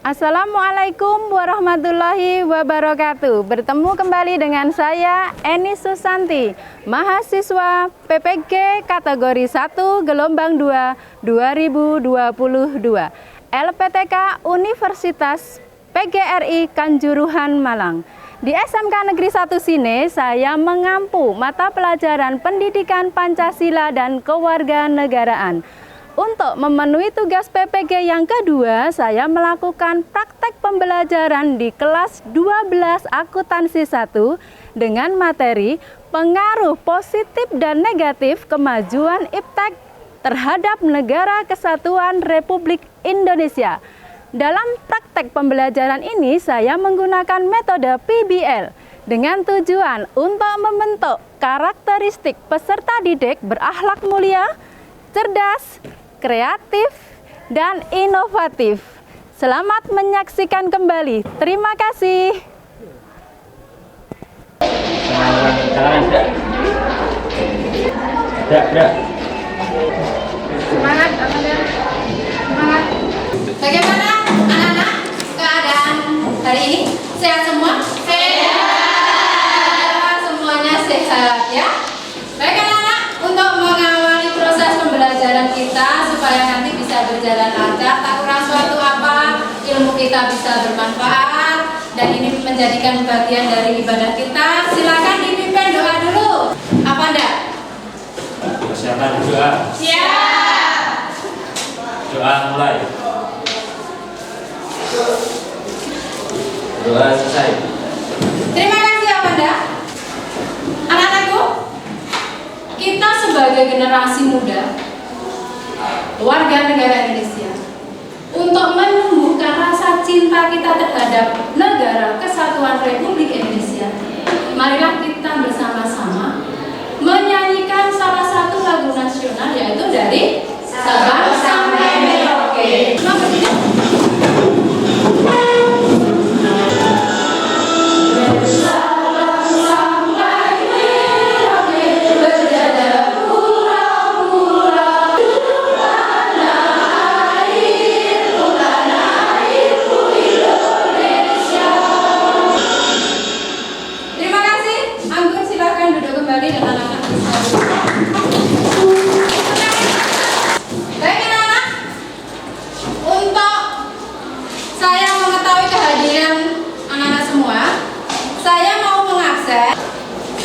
Assalamualaikum warahmatullahi wabarakatuh. Bertemu kembali dengan saya Eni Susanti, mahasiswa PPG kategori 1 gelombang 2 2022 LPTK Universitas PGRI Kanjuruhan Malang. Di SMK Negeri 1 Sine, saya mengampu mata pelajaran Pendidikan Pancasila dan Kewarganegaraan. Untuk memenuhi tugas PPG yang kedua, saya melakukan praktek pembelajaran di kelas 12 akuntansi 1 dengan materi pengaruh positif dan negatif kemajuan iptek terhadap Negara Kesatuan Republik Indonesia. Dalam praktek pembelajaran ini, saya menggunakan metode PBL dengan tujuan untuk membentuk karakteristik peserta didik berakhlak mulia, cerdas, kreatif, dan inovatif. Selamat menyaksikan kembali. Terima kasih. Semangat, semangat. Bagaimana anak-anak keadaan hari ini? Sehat semua? Sehat. Semuanya sehat ya. Baik anak-anak, untuk mengawali proses pembelajaran kita supaya nanti bisa berjalan lancar, tak kurang suatu apa, ilmu kita bisa bermanfaat dan ini menjadikan bagian dari ibadah kita. Silakan dipimpin doa dulu. Apa enggak? Persiapan doa. Siap. Doa mulai. Doa selesai. Terima kasih apa enggak? Anak-anakku, kita sebagai generasi muda warga negara Indonesia, untuk menumbuhkan rasa cinta kita terhadap Negara Kesatuan Republik Indonesia, marilah kita bersama-sama menyanyikan salah satu lagu nasional, yaitu dari Sabang sampai Merauke.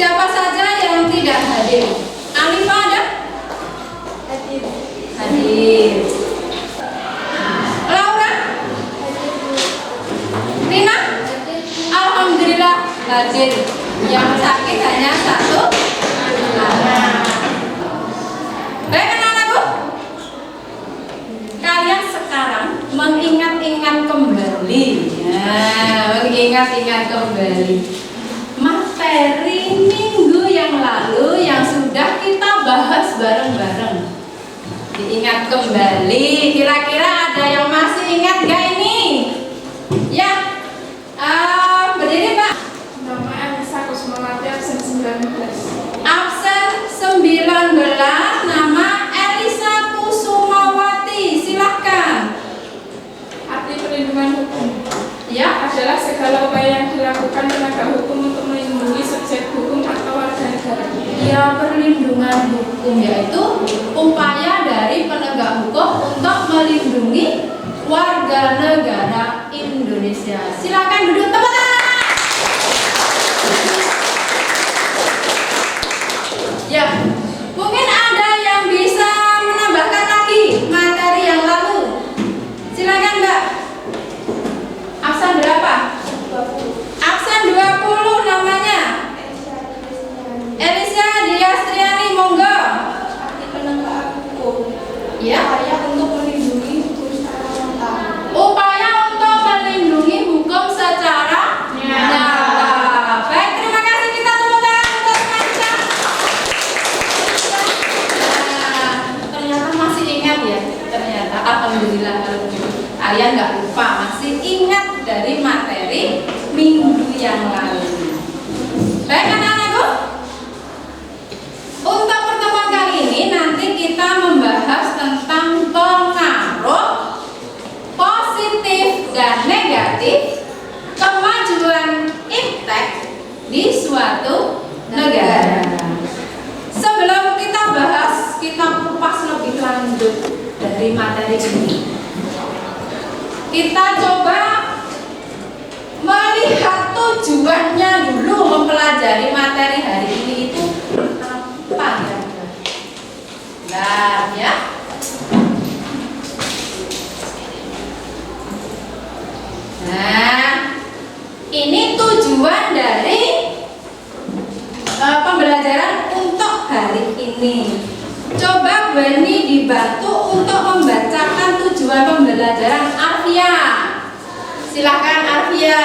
Siapa saja yang tidak hadir? Alifah ada? Hadir. Hadir. Laura? Rina? Alhamdulillah hadir. Yang sakit hanya satu anak. Baik anak-anakku, kalian sekarang mengingat-ingat kembali, mengingat-ingat kembali materi minggu yang lalu yang sudah kita bahas bareng-bareng. Diingat kembali, kira-kira ada yang masih ingat gak ini? Ya, berdiri Pak. Nama Elisa Kusmawati, absen 19. Absen 19, nama Elisa Kusumawati, silahkan. Arti perlindungan hukum Ya, adalah segala upaya yang dilakukan penegak hukum untuk melindungi subjek hukum atau warga negara. ya perlindungan hukum, yaitu upaya dari penegak hukum untuk melindungi warga negara Indonesia. Silakan duduk teman-teman. Ya, mungkin ada yang bisa menambahkan lagi materi yang lalu. Silakan Mbak. Absen berapa? 20. Absen 20 namanya. Elisa Diastriani, monggo. Arti penegak hukum Ya. upaya untuk melindungi hukum secara nyata. Upaya untuk melindungi hukum secara nyata. Baik, terima kasih, kita tepuk tangan untuk teman kita. Nah, ternyata masih ingat ya. Ternyata alhamdulillah, kalian nggak lupa, masih ingat dari materi minggu yang lalu. Baik anak-anakku, untuk pertemuan kali ini nanti kita membahas tentang pengaruh positif dan negatif suatu negara. Sebelum kita bahas, kita kupas lebih lanjut dari materi ini. Kita coba melihat tujuannya dulu mempelajari materi hari ini itu apa ya? Nah, ya. Nah, ini tujuan dari pembelajaran untuk hari ini. Coba Bani dibantu untuk membacakan tujuan pembelajaran Arfia. Silakan Arfia.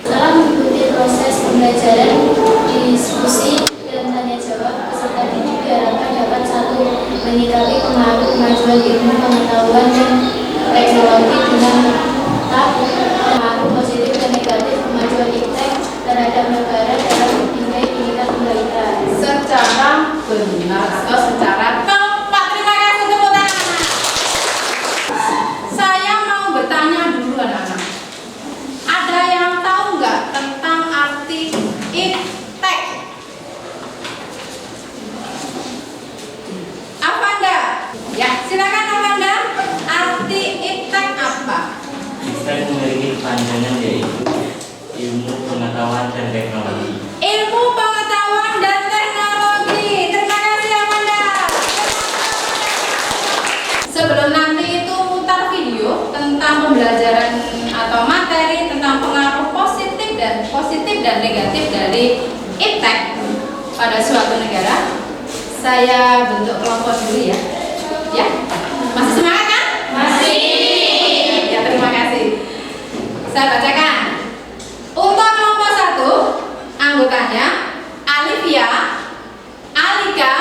Dalam mengikuti proses pembelajaran, diskusi, dan tanya jawab, peserta didik diharapkan dapat satu menyikapi pengaruh kemajuan ilmu pengetahuan dan teknologi dengan pengaruh positif dan negatif kemajuan iptek terhadap negara dalam menilai tingkat kebaikan. Secara benar atau secara tepat. Terima kasih tepuk tangan. Saya mau bertanya dulu anak-anak. Ada yang tahu nggak tentang arti iptek? Avanda? Ya, silakan Avanda. Arti iptek apa? Kita memiliki panjangan yaitu ilmu pengetahuan dan teknologi. Ilmu pengetahuan dan teknologi. Terima kasih Amanda. Sebelum nanti itu putar video tentang pembelajaran atau materi tentang pengaruh positif dan negatif dari iptek pada suatu negara, saya bentuk kelompok dulu ya. Ya, masih semangat kan? Masih. Ya, terima kasih. Saya bacakan. Untuk kelompok 1, anggotanya Alivia, Alika,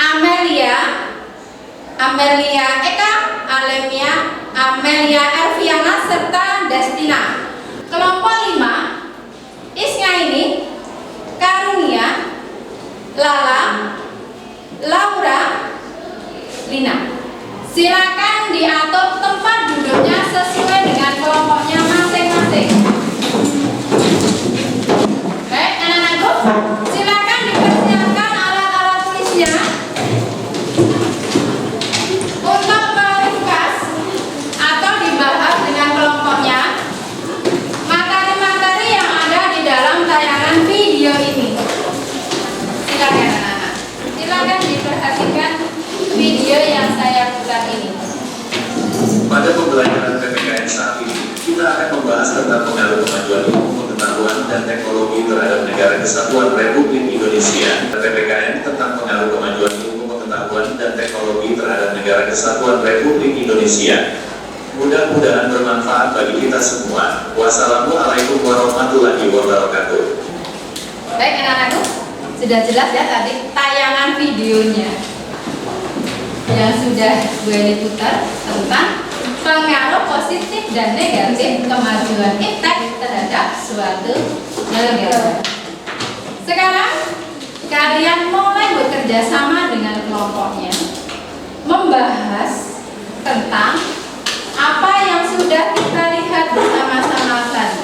Amelia Eka, Amelia Erviana, serta Destina. Kelompok 5, Isnyaini, Karunia, Lala, Laura, Lina. Silakan diatur tempat duduknya sesuai dengan kelompoknya masing-masing. Baik, anak-anakku, silakan dipersiapkan alat-alat tulisnya untuk meringkas atau dibahas dengan kelompoknya materi-materi yang ada di dalam tayangan video ini. Silakan anak-anak, silakan diperhatikan video yang saya putar ini. Pada pembelajaran PPKN saat ini, kita akan membahas tentang pengaruh kemajuan ilmu pengetahuan dan teknologi terhadap negara Kesatuan Republik Indonesia. PPKN tentang pengaruh kemajuan ilmu pengetahuan dan teknologi terhadap negara Kesatuan Republik Indonesia. Mudah-mudahan bermanfaat bagi kita semua. Wassalamualaikum warahmatullahi wabarakatuh. Baik anak-anakku, sudah jelas ya tadi tayangan videonya yang sudah Bu Eni putar tentang pengaruh positif dan negatif kemajuan iptek terhadap suatu negara. Sekarang kalian mulai bekerja sama dengan kelompoknya membahas tentang apa yang sudah kita lihat bersama-sama tadi.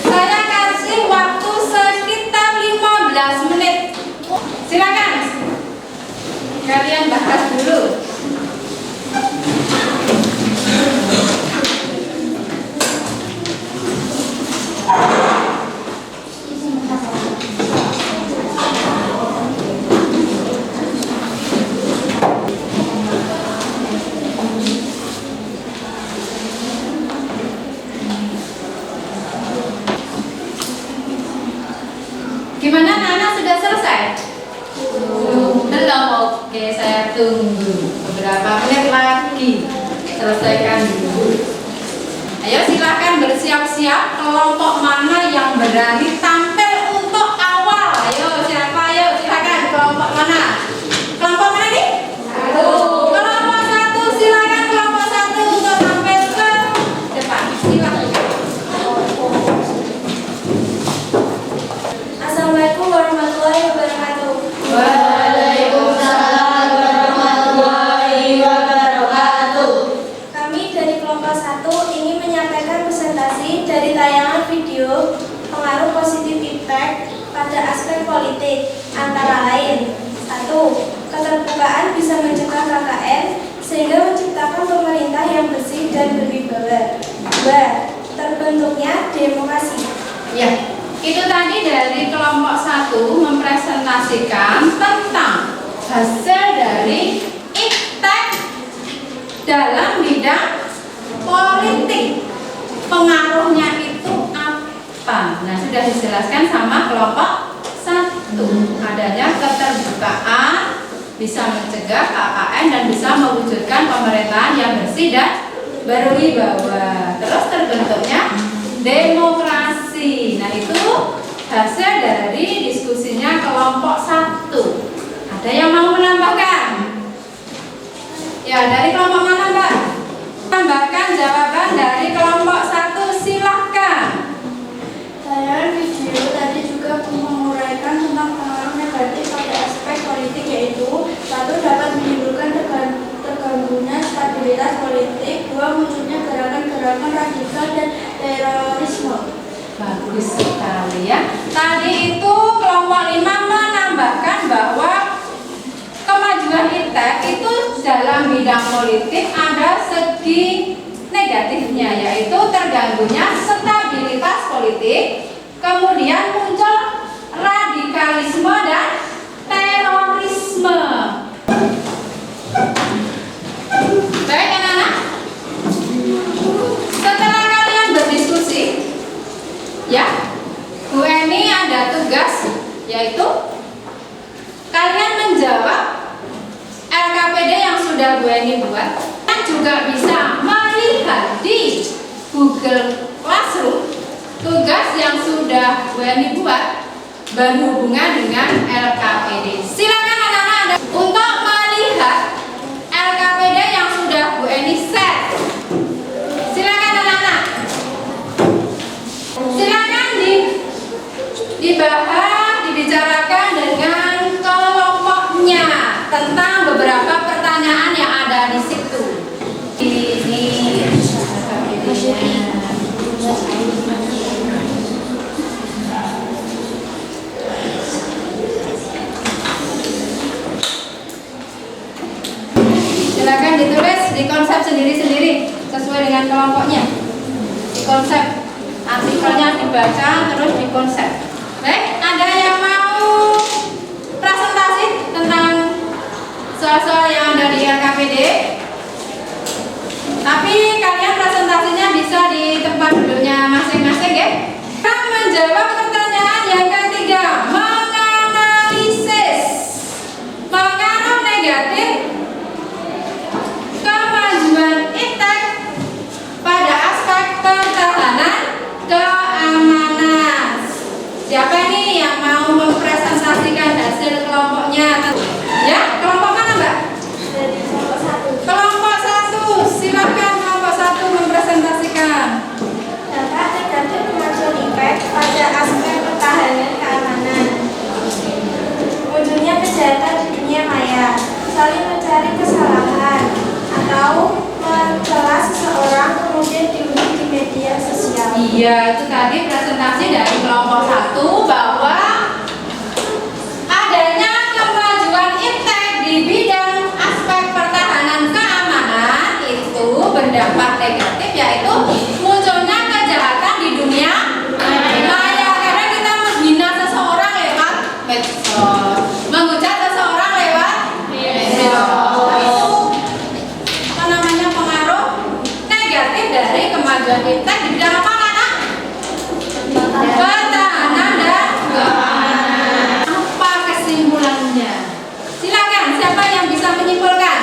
Saya kasih waktu sekitar 15 menit. Silakan kalian bahas dulu. Gimana Nana, sudah selesai? Belum. Oke, saya tunggu beberapa menit lagi. Selesaikan dulu. Ayo silahkan bersiap-siap. Kelompok mana yang berani tampil untuk awal? Ayo siapa? Ayo silahkan. Kelompok mana? Kelompok mana nih? Kelompok 1, silahkan kelompok 1 untuk tampil ke depan. Silahkan. Assalamualaikum warahmatullahi wabarakatuh. Waalaikumsalam warahmatullahi wabarakatuh. Kami dari kelompok 1 ingin menyampaikan pesan sosialisasi dari tayangan video pengaruh positif impact pada aspek politik antara lain 1. Keterbukaan bisa mencegah KKN sehingga menciptakan pemerintah yang bersih dan berwibawa. 2. Terbentuknya demokrasi. Ya, itu tadi dari kelompok 1 mempresentasikan tentang hasil dari iptek dalam bidang politik. Pengaruhnya itu apa? Nah, sudah dijelaskan sama kelompok 1. Adanya keterbukaan bisa mencegah KKN dan bisa mewujudkan pemerintahan yang bersih dan berwibawa. Terus terbentuknya demokrasi. Nah, itu hasil dari diskusinya kelompok 1. Ada yang mau menambahkan? Ya, dari kelompok mana, Mbak? Tambahkan jawaban dari kelompok 1, silahkan. Tayangan video tadi juga menguraikan tentang pengaruh negatif pada aspek politik, yaitu 1. Dapat menimbulkan terganggunya stabilitas politik, 2. Munculnya gerakan-gerakan radikal dan terorisme. Bagus sekali ya. Tadi itu kelompok 5 menambahkan bahwa kemajuan iptek itu dalam bidang politik ada segi negatifnya, yaitu terganggunya stabilitas politik, kemudian muncul radikalisme dan terorisme. Baik anak-anak, setelah kalian berdiskusi, ya, Bu Eni ada tugas, yaitu kalian menjawab LKPD yang sudah Bu Eni buat. Kalian juga bisa melihat di Google Classroom tugas yang sudah Bu Eni buat berhubungan dengan LKPD. Silakan anak-anak untuk melihat LKPD yang sudah Bu Eni share. Silakan anak-anak. Silakan dibahas, dibicarakan dengan kelompoknya tentang beberapa pertanyaan yang ada di situ. Ini silakan ditulis di konsep sendiri-sendiri sesuai dengan kelompoknya. Di konsep artikelnya dibaca terus di konsep. Baik, ada yang mau presentasi tentang soal-soal yang ada di LKPD? Tapi kalian presentasinya bisa di tempat duduknya masing-masing ya. Kita menjawab pertanyaan yang ketiga, menganalisis pengaruh negatif kemajuan iptek pada aspek pertahanan keamanan. Siapa ini yang mau mempresentasikan hasil kelompoknya? Ya, kelompok mana, Mbak? Dari kelompok 1. Kelompok 1, silakan kelompok 1 mempresentasikan. Dampak negatif kemajuan iptek pada aspek pertahanan keamanan. Munculnya kejahatan di dunia maya, saling mencari kesalahan, atau mencela seseorang kemudian diunggah di media sosial. Iya, itu tadi presentasi dari kelompok 1 bahwa adanya kemajuan iptek di bidang aspek pertahanan keamanan itu berdampak negatif, yaitu munculnya kejahatan di dunia maya. Karena kita menghina seseorang lewat medsos, menghujat seseorang lewat medsos. Itu apa namanya, pengaruh negatif dari kemajuan iptek di bidang apa, anak? Pertahanan dan keamanan. Apa kesimpulannya? Silakan, siapa yang bisa menyimpulkan?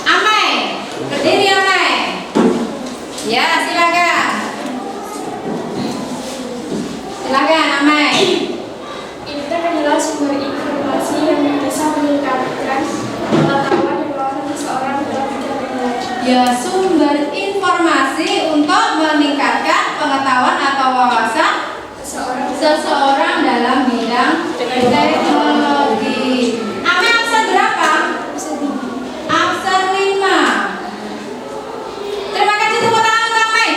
Amai, berdiri Amai. Ya, silakan. Silakan Amai. Iptek adalah sumber informasi yang bisa meningkatkan pengetahuan dan wawasan seseorang dalam bidang teknologi. Ya, sumber informasi untuk meningkatkan pengetahuan atau wawasan seseorang dalam bidang teknologi. Amai absen berapa? Absen 5. Terima kasih, tepuk tangan untuk Amai.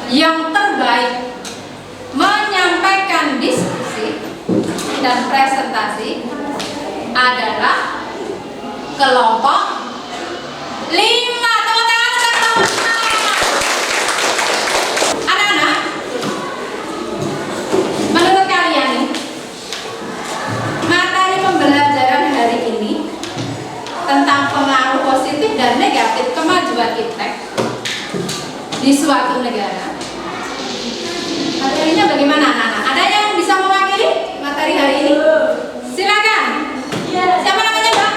yang terbaik menyampaikan diskusi dan presentasi adalah kelompok 5. Tepuk tangan untuk kelompok 5. Anak-anak, menurut kalian nih, materi pembelajaran hari ini tentang pengaruh positif dan negatif kemajuan iptek di suatu negara, materinya bagaimana anak-anak? Ada yang bisa mewakili materi hari ini? Silakan. Siapa namanya, Mbak?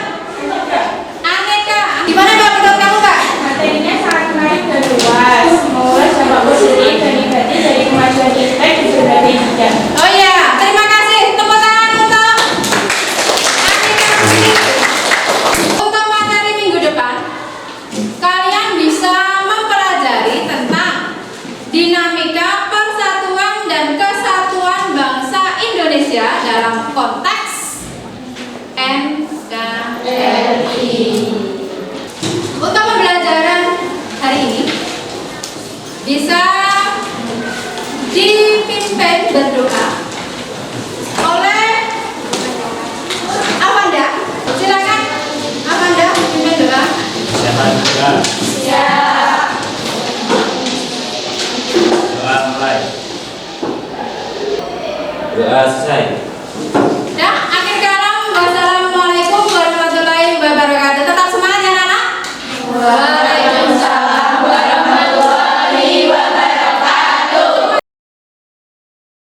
Aneka. Gimana, Mbak, menurut kamu, Mbak? Materinya sangat menarik dan luas, mengulas dampak positif dan negatif dari kemajuan iptek di berbagai bidang. Oh iya, terima kasih. Tepuk tangan untuk Aneka. Untuk materi minggu depan, kalian bisa mempelajari tentang dinamika persatuan dan kesatuan bangsa Indonesia dalam konteks NKRI. Untuk pembelajaran hari ini bisa dipimpin berdoa oleh Amanda. Silakan Amanda pimpin doa. Siapa juga? Doa mulai. Doa selesai.